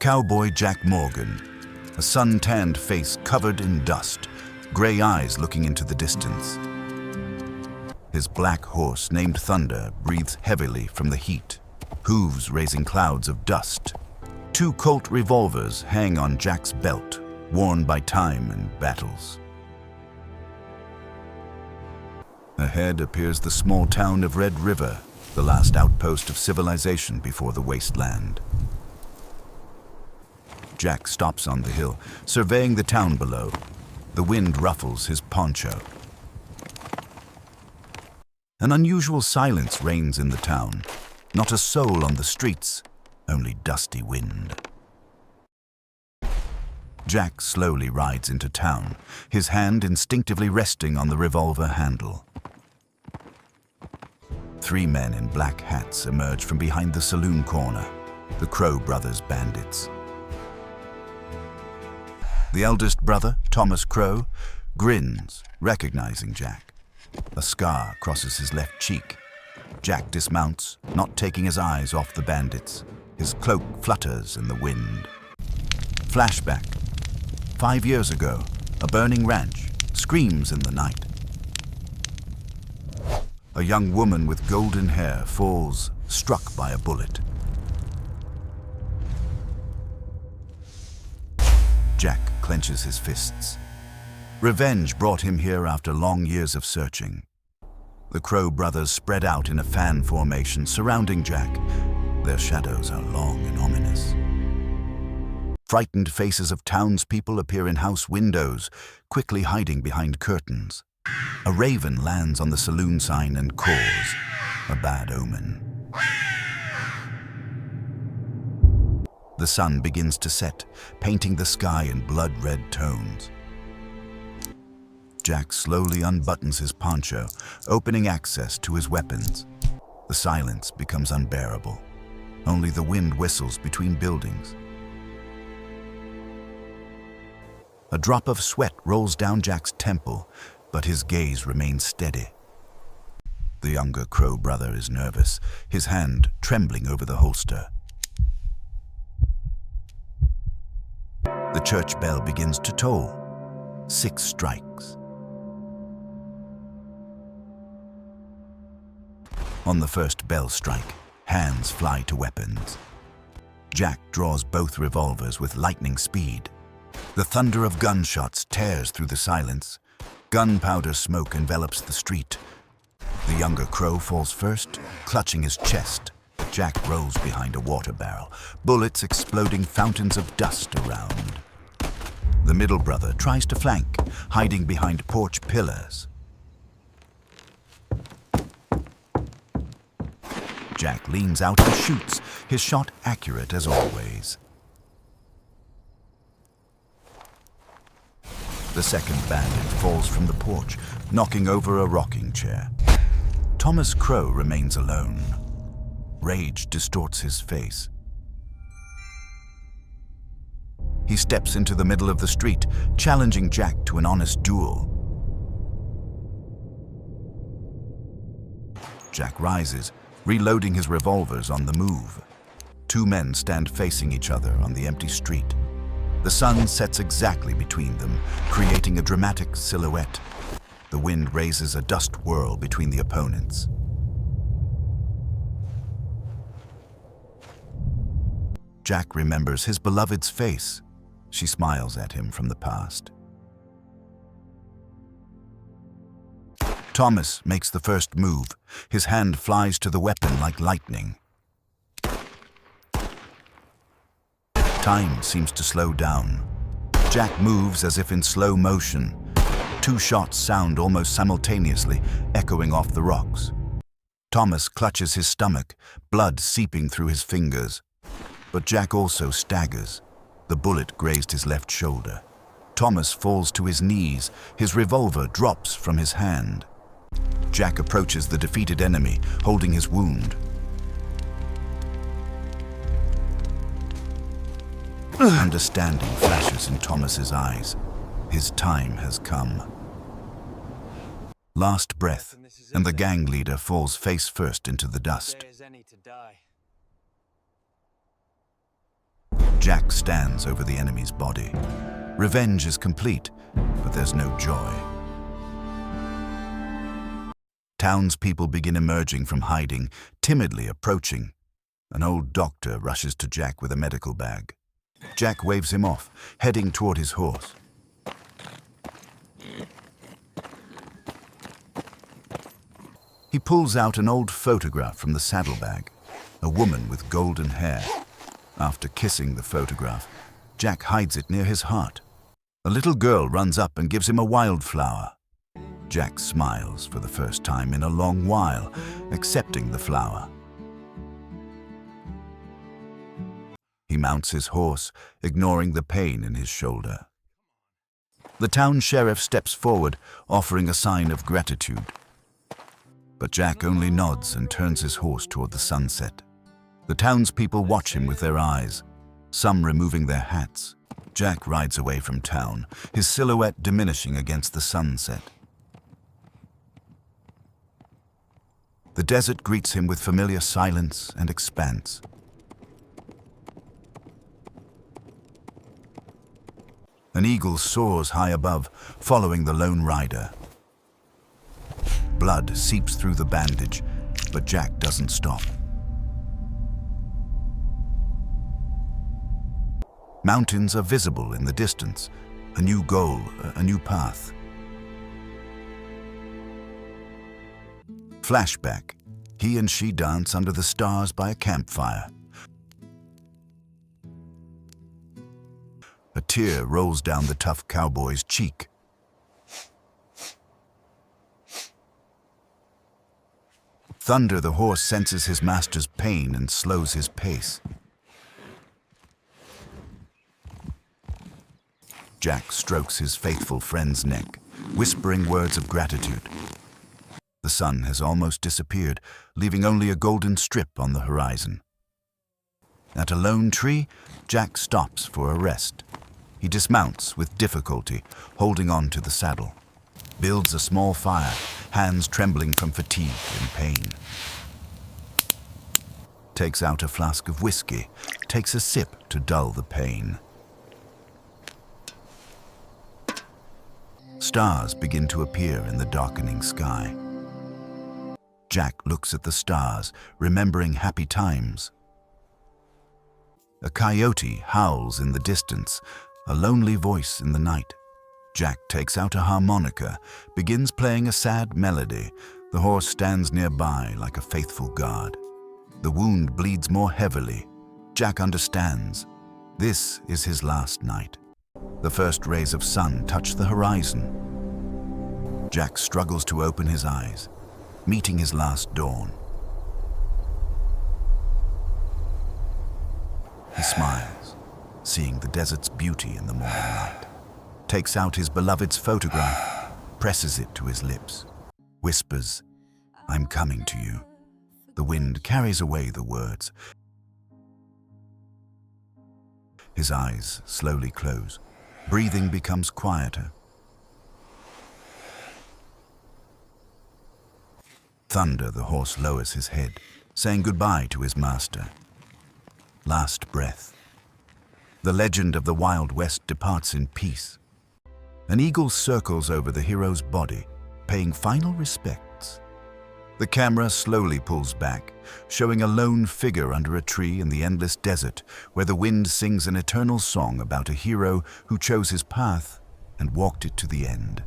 Cowboy Jack Morgan, a sun-tanned face covered in dust, gray eyes looking into the distance. His black horse, named Thunder, breathes heavily from the heat, hooves raising clouds of dust. 2 Colt revolvers hang on Jack's belt, worn by time and battles. Ahead appears the small town of Red River, the last outpost of civilization before the wasteland. Jack stops on the hill, surveying the town below. The wind ruffles his poncho. An unusual silence reigns in the town. Not a soul on the streets, only dusty wind. Jack slowly rides into town, his hand instinctively resting on the revolver handle. 3 men in black hats emerge from behind the saloon corner, the Crow brothers bandits. The eldest brother, Thomas Crow, grins, recognizing Jack. A scar crosses his left cheek. Jack dismounts, not taking his eyes off the bandits. His cloak flutters in the wind. Flashback. 5 years ago, a burning ranch screams in the night. A young woman with golden hair falls, struck by a bullet. Jack clenches his fists. Revenge brought him here after long years of searching. The Crow brothers spread out in a fan formation surrounding Jack. Their shadows are long and ominous. Frightened faces of townspeople appear in house windows, quickly hiding behind curtains. A raven lands on the saloon sign and caws, a bad omen. The sun begins to set, painting the sky in blood-red tones. Jack slowly unbuttons his poncho, opening access to his weapons. The silence becomes unbearable. Only the wind whistles between buildings. A drop of sweat rolls down Jack's temple, but his gaze remains steady. The younger Crow brother is nervous, his hand trembling over the holster. The church bell begins to toll. 6 strikes. On the first bell strike, hands fly to weapons. Jack draws both revolvers with lightning speed. The thunder of gunshots tears through the silence. Gunpowder smoke envelops the street. The younger Crow falls first, clutching his chest. Jack rolls behind a water barrel, bullets exploding fountains of dust around. The middle brother tries to flank, hiding behind porch pillars. Jack leans out and shoots, his shot accurate as always. The second bandit falls from the porch, knocking over a rocking chair. Thomas Crow remains alone. Rage distorts his face. He steps into the middle of the street, challenging Jack to an honest duel. Jack rises, reloading his revolvers on the move. 2 men stand facing each other on the empty street. The sun sets exactly between them, creating a dramatic silhouette. The wind raises a dust whirl between the opponents. Jack remembers his beloved's face. She smiles at him from the past. Thomas makes the first move. His hand flies to the weapon like lightning. Time seems to slow down. Jack moves as if in slow motion. 2 shots sound almost simultaneously, echoing off the rocks. Thomas clutches his stomach, blood seeping through his fingers. But Jack also staggers. The bullet grazed his left shoulder. Thomas falls to his knees. His revolver drops from his hand. Jack approaches the defeated enemy, holding his wound. Understanding flashes in Thomas's eyes. His time has come. Last breath, and the gang leader falls face first into the dust. Jack stands over the enemy's body. Revenge is complete, but there's no joy. Townspeople begin emerging from hiding, timidly approaching. An old doctor rushes to Jack with a medical bag. Jack waves him off, heading toward his horse. He pulls out an old photograph from the saddlebag, a woman with golden hair. After kissing the photograph, Jack hides it near his heart. A little girl runs up and gives him a wildflower. Jack smiles for the first time in a long while, accepting the flower. He mounts his horse, ignoring the pain in his shoulder. The town sheriff steps forward, offering a sign of gratitude. But Jack only nods and turns his horse toward the sunset. The townspeople watch him with their eyes, some removing their hats. Jack rides away from town, his silhouette diminishing against the sunset. The desert greets him with familiar silence and expanse. An eagle soars high above, following the lone rider. Blood seeps through the bandage, but Jack doesn't stop. Mountains are visible in the distance, a new goal, a new path. Flashback. He and she dance under the stars by a campfire. A tear rolls down the tough cowboy's cheek. Thunder, the horse, senses his master's pain and slows his pace. Jack strokes his faithful friend's neck, whispering words of gratitude. The sun has almost disappeared, leaving only a golden strip on the horizon. At a lone tree, Jack stops for a rest. He dismounts with difficulty, holding on to the saddle. Builds a small fire, hands trembling from fatigue and pain. Takes out a flask of whiskey, takes a sip to dull the pain. Stars begin to appear in the darkening sky. Jack looks at the stars, remembering happy times. A coyote howls in the distance, a lonely voice in the night. Jack takes out a harmonica, begins playing a sad melody. The horse stands nearby like a faithful guard. The wound bleeds more heavily. Jack understands. This is his last night. The first rays of sun touch the horizon. Jack struggles to open his eyes, meeting his last dawn. He smiles, seeing the desert's beauty in the morning light. Takes out his beloved's photograph, presses it to his lips, whispers, "I'm coming to you." The wind carries away the words. His eyes slowly close. Breathing becomes quieter. Thunder, the horse, lowers his head, saying goodbye to his master. Last breath. The legend of the Wild West departs in peace. An eagle circles over the hero's body, paying final respects. The camera slowly pulls back, showing a lone figure under a tree in the endless desert, where the wind sings an eternal song about a hero who chose his path and walked it to the end.